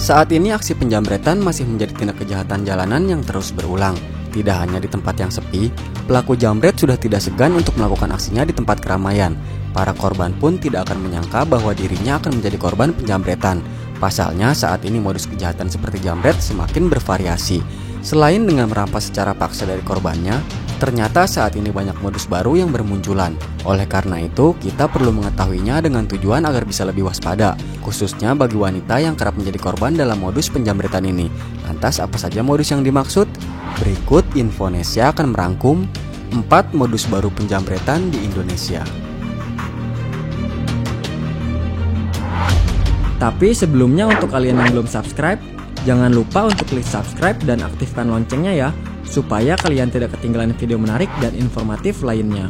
Saat ini aksi penjamretan masih menjadi tindak kejahatan jalanan yang terus berulang. Tidak hanya di tempat yang sepi, pelaku jambret sudah tidak segan untuk melakukan aksinya di tempat keramaian. Para korban pun tidak akan menyangka bahwa dirinya akan menjadi korban penjamretan. Pasalnya saat ini modus kejahatan seperti jambret semakin bervariasi. Selain dengan merampas secara paksa dari korbannya, ternyata saat ini banyak modus baru yang bermunculan. Oleh karena itu, kita perlu mengetahuinya dengan tujuan agar bisa lebih waspada, khususnya bagi wanita yang kerap menjadi korban dalam modus penjamretan ini. Lantas apa saja modus yang dimaksud? Berikut Infonesia akan merangkum 4 modus baru penjamretan di Indonesia. Tapi sebelumnya untuk kalian yang belum subscribe, jangan lupa untuk klik subscribe dan aktifkan loncengnya ya, supaya kalian tidak ketinggalan video menarik dan informatif lainnya.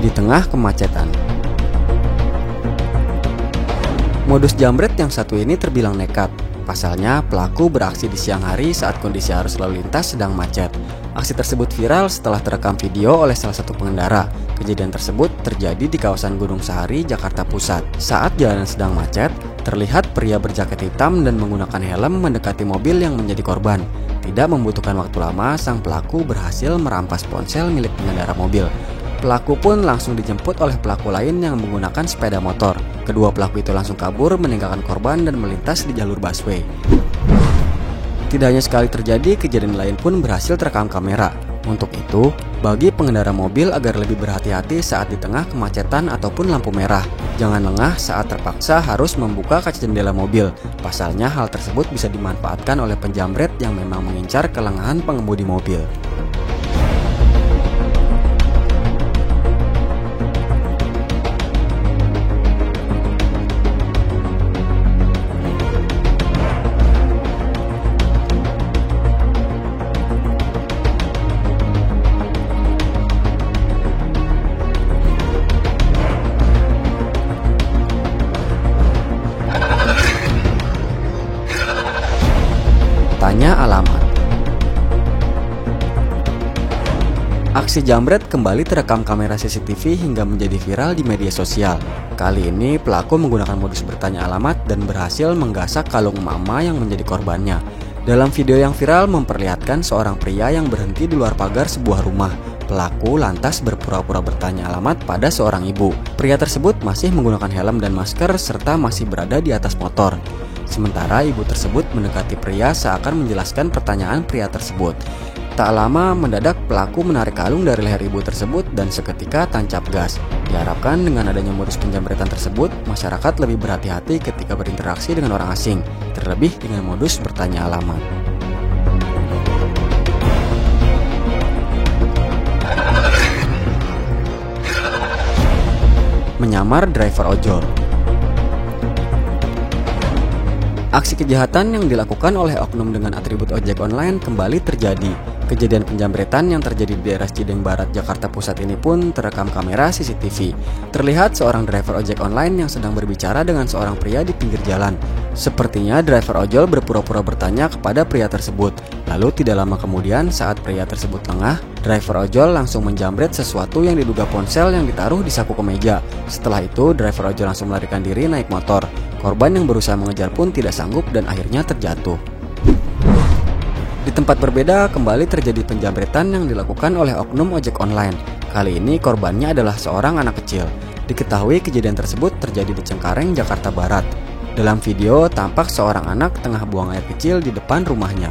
Di tengah kemacetan. Modus jambret yang satu ini terbilang nekat. Pasalnya, pelaku beraksi di siang hari saat kondisi arus lalu lintas sedang macet. Aksi tersebut viral setelah terekam video oleh salah satu pengendara. Kejadian tersebut terjadi di kawasan Gunung Sahari, Jakarta Pusat. Saat jalanan sedang macet, terlihat pria berjaket hitam dan menggunakan helm mendekati mobil yang menjadi korban. Tidak membutuhkan waktu lama, sang pelaku berhasil merampas ponsel milik pengendara mobil. Pelaku pun langsung dijemput oleh pelaku lain yang menggunakan sepeda motor. Kedua pelaku itu langsung kabur meninggalkan korban dan melintas di jalur busway. Tidak hanya sekali terjadi, kejadian lain pun berhasil terekam kamera. Untuk itu, bagi pengendara mobil agar lebih berhati-hati saat di tengah kemacetan ataupun lampu merah. Jangan lengah saat terpaksa harus membuka kaca jendela mobil. Pasalnya hal tersebut bisa dimanfaatkan oleh penjamret yang memang mengincar kelengahan pengemudi mobil. Tanya alamat. Aksi jambret kembali terekam kamera CCTV hingga menjadi viral di media sosial. Kali ini pelaku menggunakan modus bertanya alamat dan berhasil menggasak kalung emak-emak yang menjadi korbannya. Dalam video yang viral memperlihatkan seorang pria yang berhenti di luar pagar sebuah rumah. Pelaku lantas berpura-pura bertanya alamat pada seorang ibu. Pria tersebut masih menggunakan helm dan masker serta masih berada di atas motor. Sementara ibu tersebut mendekati pria seakan menjelaskan pertanyaan pria tersebut. Tak lama mendadak pelaku menarik kalung dari leher ibu tersebut dan seketika tancap gas. Diharapkan dengan adanya modus penjamretan tersebut, masyarakat lebih berhati-hati ketika berinteraksi dengan orang asing, terlebih dengan modus bertanya alamat. Menyamar driver ojol. Aksi kejahatan yang dilakukan oleh oknum dengan atribut ojek online kembali terjadi. Kejadian penjamretan yang terjadi di daerah Cideng Barat, Jakarta Pusat ini pun terekam kamera CCTV. Terlihat seorang driver ojek online yang sedang berbicara dengan seorang pria di pinggir jalan. Sepertinya driver ojol berpura-pura bertanya kepada pria tersebut. Lalu tidak lama kemudian saat pria tersebut lengah, driver ojol langsung menjamret sesuatu yang diduga ponsel yang ditaruh di saku kemeja. Setelah itu driver ojol langsung melarikan diri naik motor. Korban yang berusaha mengejar pun tidak sanggup dan akhirnya terjatuh. Di tempat berbeda kembali terjadi penjamretan yang dilakukan oleh oknum ojek online. Kali ini korbannya adalah seorang anak kecil. Diketahui kejadian tersebut terjadi di Cengkareng, Jakarta Barat. Dalam video tampak seorang anak tengah buang air kecil di depan rumahnya.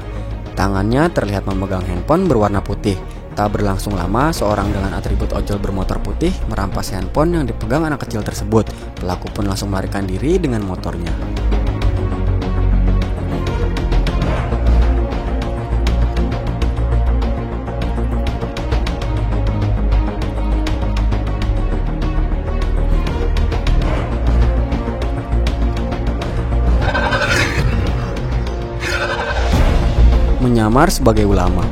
Tangannya terlihat memegang handphone berwarna putih. Tak berlangsung lama, seorang dengan atribut ojol bermotor putih merampas handphone yang dipegang anak kecil tersebut. Pelaku pun langsung melarikan diri dengan motornya. Menyamar sebagai ulama.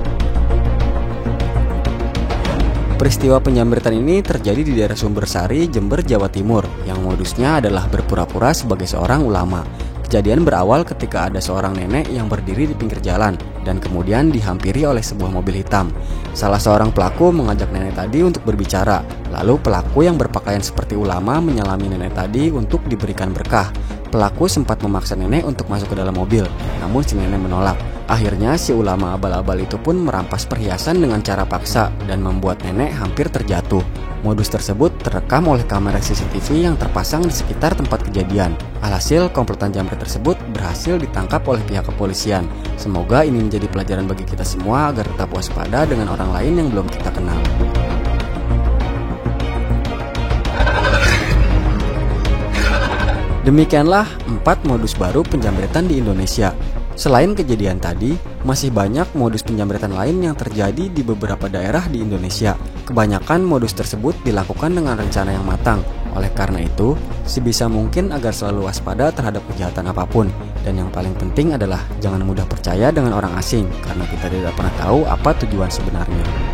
Peristiwa penjamretan ini terjadi di daerah Sumbersari, Jember, Jawa Timur, yang modusnya adalah berpura-pura sebagai seorang ulama. Kejadian berawal ketika ada seorang nenek yang berdiri di pinggir jalan dan kemudian dihampiri oleh sebuah mobil hitam. Salah seorang pelaku mengajak nenek tadi untuk berbicara. Lalu pelaku yang berpakaian seperti ulama menyalami nenek tadi untuk diberikan berkah. Pelaku sempat memaksa nenek untuk masuk ke dalam mobil, namun si nenek menolak. Akhirnya si ulama abal-abal itu pun merampas perhiasan dengan cara paksa dan membuat nenek hampir terjatuh. Modus tersebut terekam oleh kamera CCTV yang terpasang di sekitar tempat kejadian. Alhasil, komplotan jambret tersebut berhasil ditangkap oleh pihak kepolisian. Semoga ini menjadi pelajaran bagi kita semua agar tetap waspada dengan orang lain yang belum kita kenal. Demikianlah 4 modus baru penjambretan di Indonesia. Selain kejadian tadi, masih banyak modus penjambretan lain yang terjadi di beberapa daerah di Indonesia. Kebanyakan modus tersebut dilakukan dengan rencana yang matang. Oleh karena itu, sebisa mungkin agar selalu waspada terhadap kejahatan apapun. Dan yang paling penting adalah jangan mudah percaya dengan orang asing, karena kita tidak pernah tahu apa tujuan sebenarnya.